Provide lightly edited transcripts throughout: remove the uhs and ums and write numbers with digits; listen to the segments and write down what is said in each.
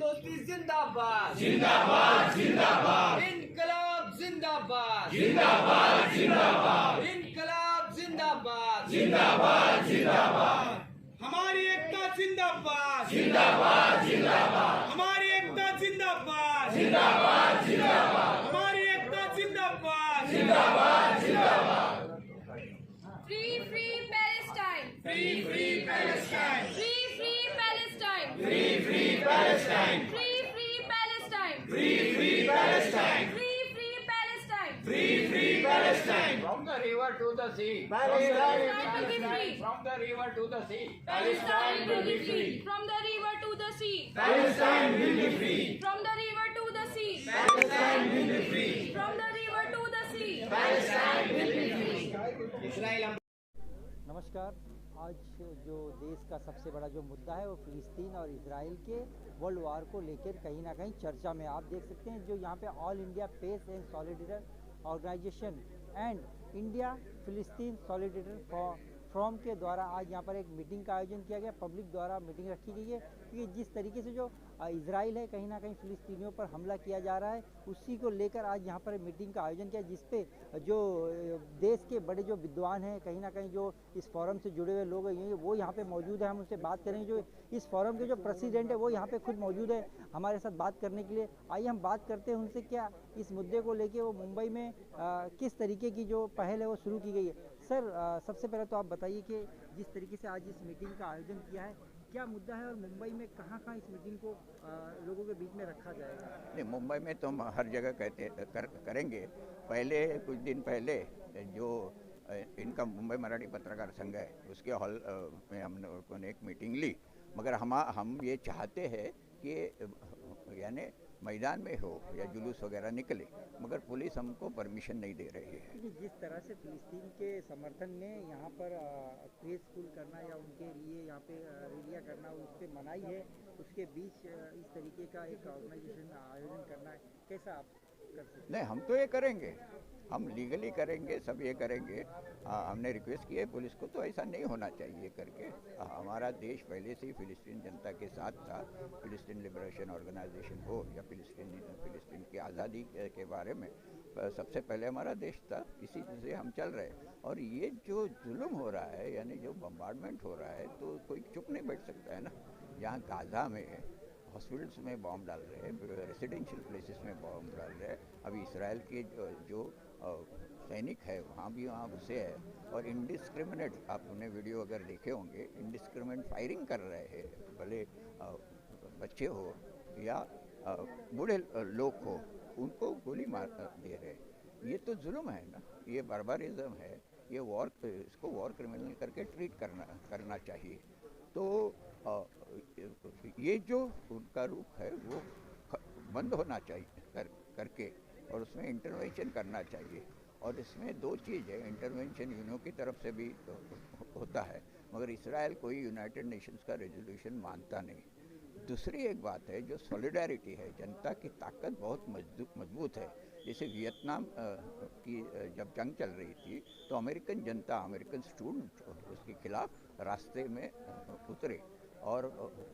दोस्ती जिंदाबाद जिंदाबाद जिंदाबाद इनकलाब जिंदाबाद जिंदाबाद जिंदाबाद इनकलाब जिंदाबाद जिंदाबाद जिंदाबाद हमारी एकता जिंदाबाद जिंदाबाद जिंदाबाद हमारी एकता जिंदाबाद जिंदाबाद जिंदाबाद हमारी एकता जिंदाबाद जिंदाबाद जिंदाबाद Free, free Palestine! Free free Palestine Free, free Palestine! Free free Palestine Free, free Palestine! Free free Palestine Free, free Palestine! Free free Palestine From the river to the sea. Palestine will be free! From the river to the sea. Palestine will be free! From the river to the sea! Palestine will be free From the river to the sea! Palestine will be free From the river to the sea! Palestine will be free Israel नमस्कार। आज जो देश का सबसे बड़ा जो मुद्दा है वो फिलिस्तीन और इजराइल के वर्ल्ड वार को लेकर कहीं ना कहीं चर्चा में। आप देख सकते हैं जो यहाँ पे all India peace and solidarity organisation and India Palestine solidarity forum के द्वारा आज यहाँ पर एक मीटिंग का आयोजन किया गया। पब्लिक द्वारा मीटिंग रखी गई है कि जिस तरीके से जो इजराइल है कहीं ना कहीं फिलिस्तीनियों पर हमला किया जा रहा है, उसी को लेकर आज यहाँ पर मीटिंग का आयोजन किया, जिसपे जो देश के बड़े जो विद्वान हैं कहीं ना कहीं जो इस फोरम से जुड़े हुए लोग हैं वो यहाँ पे मौजूद है। हम उनसे बात करेंगे। जो इस फोरम के जो प्रेसिडेंट है वो यहाँ पे खुद मौजूद है हमारे साथ बात करने के लिए। आइए हम बात करते हैं उनसे, क्या इस मुद्दे को लेके वो मुंबई में किस तरीके की जो पहल है वो शुरू की गई है। सर, सबसे पहले तो आप बताइए कि जिस तरीके से आज इस मीटिंग का आयोजन किया है, क्या मुद्दा है और मुंबई में कहाँ इस मीटिंग को लोगों के बीच में रखा जाएगा? नहीं, मुंबई में तो हम हर जगह करेंगे। पहले कुछ दिन पहले जो इनका मुंबई मराठी पत्रकार संघ है उसके हॉल में हमने लोगों ने एक मीटिंग ली, मगर हम ये चाहते हैं कि यानी मैदान में हो या जुलूस वगैरह निकले, मगर पुलिस हमको परमिशन नहीं दे रही है। जिस तरह से फिलिस्तीन के समर्थन में यहाँ पर पीसफुल करना या उनके लिए यहाँ पे रैलियाँ करना उस पर मनाही है, उसके बीच इस तरीके का एक ऑर्गेनाइजेशन आयोजन करना है, कैसा आप कर सकते हैं? नहीं, हम तो ये करेंगे, हम लीगली करेंगे, सब ये करेंगे। हमने रिक्वेस्ट की है पुलिस को, तो ऐसा नहीं होना चाहिए करके। हमारा देश पहले से ही फिलिस्तीन जनता के साथ था। फिलिस्तीन लिबरेशन ऑर्गेनाइजेशन हो या फिलिस्तीन की आज़ादी के बारे में सबसे पहले हमारा देश था, इसी से हम चल रहे हैं। और ये जो जुल्म हो रहा है, यानी जो बम्बार्डमेंट हो रहा है, तो कोई चुप नहीं बैठ सकता है ना। यहाँ गाज़ा में हॉस्पिटल्स में बॉम्ब डाल रहे हैं, रेसिडेंशियल प्लेसेस में बॉम्ब डाल रहे हैं। अभी इसराइल के जो सैनिक है वहाँ घुसे हैं और इनडिस्क्रिमिनेट, आपने वीडियो अगर देखे होंगे, इनडिस्क्रिमिनेट फायरिंग कर रहे हैं, भले बच्चे हो या बूढ़े लोग हो, उनको गोली मार दे रहे हैं। ये तो जुल्म है ना, ये बारबारिज्म है, ये वॉर, इसको वॉर क्रिमिनल करके ट्रीट करना चाहिए। तो ये जो उनका रूप है वो बंद होना चाहिए करके, और उसमें इंटरवेंशन करना चाहिए। और इसमें दो चीज़ है, इंटरवेंशन यूएनओ की तरफ से भी होता है, मगर इसराइल कोई यूनाइटेड नेशंस का रेजोल्यूशन मानता नहीं। दूसरी एक बात है, जो सॉलिडारिटी है, जनता की ताकत बहुत मजबूत है। जैसे वियतनाम की जब जंग चल रही थी तो अमेरिकन जनता, अमेरिकन स्टूडेंट उसके खिलाफ रास्ते में उतरे और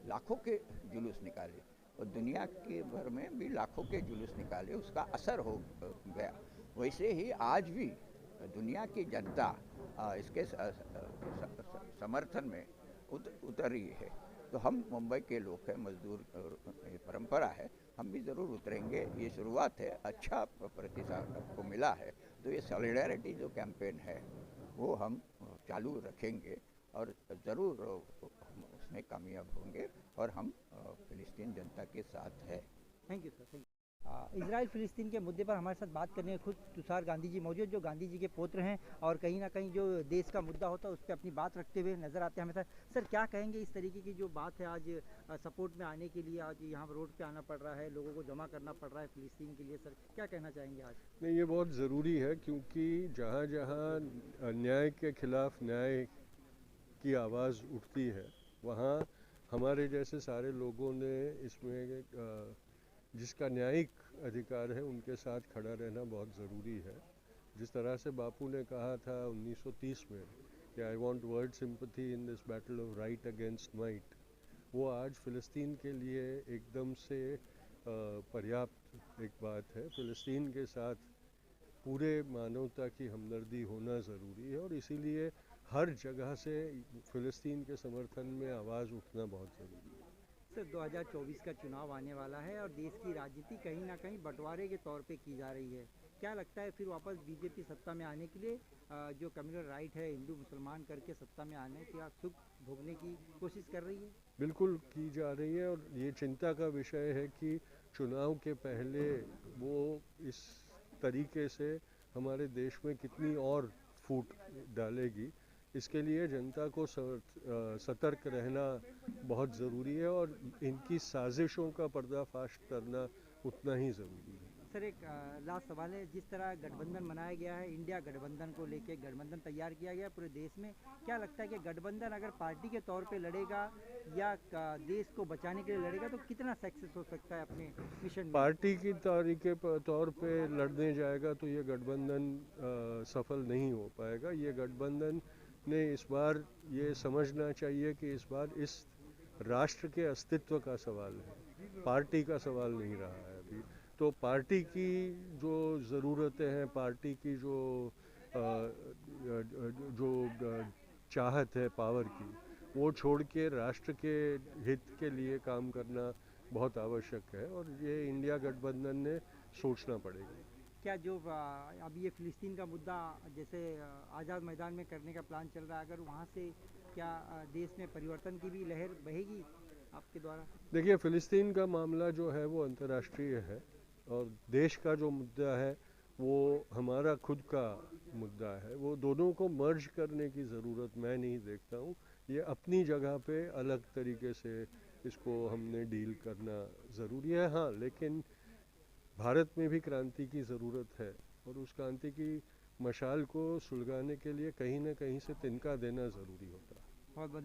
लाखों के जुलूस निकाले, और दुनिया के भर में भी लाखों के जुलूस निकाले, उसका असर हो गया। वैसे ही आज भी दुनिया की जनता इसके समर्थन में उतरी है। तो हम मुंबई के लोग हैं, मजदूर परंपरा है, हम भी ज़रूर उतरेंगे। ये शुरुआत है, अच्छा प्रतिसाद आपको मिला है, तो ये सॉलिडारिटी जो कैंपेन है वो हम चालू रखेंगे और ज़रूर उसमें कामयाब होंगे, और हम फिलिस्तीन जनता के साथ है। Thank you sir, thank you. Israel फिलिस्तीन के मुद्दे पर हमारे साथ बात करने खुद तुषार गांधी जी मौजूद, जो गांधी जी के पौत्र हैं और कहीं ना कहीं जो देश का मुद्दा होता है उस पर अपनी बात रखते हुए नजर आते हैं हमेशा। सर, क्या कहेंगे इस तरीके की जो बात है, आज सपोर्ट में आने के लिए आज यहाँ रोड पे आना पड़ रहा है, लोगों को जमा करना पड़ रहा है फिलिस्तीन के लिए, सर क्या कहना चाहेंगे आज? नहीं, ये बहुत ज़रूरी है, क्योंकि जहाँ जहाँ अन्याय के खिलाफ न्याय की आवाज़ उठती है, वहाँ हमारे जैसे सारे लोगों ने इसमें जिसका न्यायिक अधिकार है उनके साथ खड़ा रहना बहुत ज़रूरी है। जिस तरह से बापू ने कहा था 1930 में कि I want world sympathy in this battle of right against might, वो आज फ़िलिस्तीन के लिए एकदम से पर्याप्त एक बात है। फ़िलिस्तीन के साथ पूरे मानवता की हमदर्दी होना ज़रूरी है और इसीलिए हर जगह से फ़िलिस्तीन के समर्थन में आवाज़ उठना बहुत ज़रूरी है। सर 2024 का चुनाव आने वाला है और देश की राजनीति कहीं ना कहीं बंटवारे के तौर पे की जा रही है। क्या लगता है फिर वापस बीजेपी सत्ता में आने के लिए जो कम्युनल राइट है हिंदू मुसलमान करके सत्ता में आने का सुख भोगने की कोशिश कर रही है? बिल्कुल की जा रही है और ये चिंता का विषय है कि चुनाव के पहले वो इस तरीके से हमारे देश में कितनी और फूट डालेगी। इसके लिए जनता को सतर्क रहना बहुत ज़रूरी है और इनकी साजिशों का पर्दाफाश करना उतना ही ज़रूरी है। सर एक लास्ट सवाल है, जिस तरह गठबंधन बनाया गया है, इंडिया गठबंधन को लेके गठबंधन तैयार किया गया पूरे देश में, क्या लगता है कि गठबंधन अगर पार्टी के तौर पे लड़ेगा या देश को बचाने के लिए लड़ेगा तो कितना सक्सेस हो सकता है अपने मिशन में? पार्टी की तरीके तौर पे लड़ने जाएगा तो ये गठबंधन सफल नहीं हो पाएगा। ये गठबंधन ने इस बार ये समझना चाहिए कि इस बार इस राष्ट्र के अस्तित्व का सवाल है, पार्टी का सवाल नहीं रहा है अभी। तो पार्टी की जो ज़रूरतें हैं, पार्टी की जो चाहत है पावर की, वो छोड़ के राष्ट्र के हित के लिए काम करना बहुत आवश्यक है और ये इंडिया गठबंधन ने सोचना पड़ेगा। क्या जो अब ये फ़िलिस्तीन का मुद्दा जैसे आज़ाद मैदान में करने का प्लान चल रहा है, अगर वहाँ से क्या देश में परिवर्तन की भी लहर बहेगी आपके द्वारा? देखिए, फ़िलिस्तीन का मामला जो है वो अंतर्राष्ट्रीय है और देश का जो मुद्दा है वो हमारा खुद का मुद्दा है। वो दोनों को मर्ज करने की ज़रूरत मैं नहीं देखता हूँ। ये अपनी जगह पे अलग तरीके से इसको हमने डील करना ज़रूरी है। हाँ, लेकिन भारत में भी क्रांति की ज़रूरत है और उस क्रांति की मशाल को सुलगाने के लिए कहीं ना कहीं से तिनका देना ज़रूरी होता है। बहुत बहुत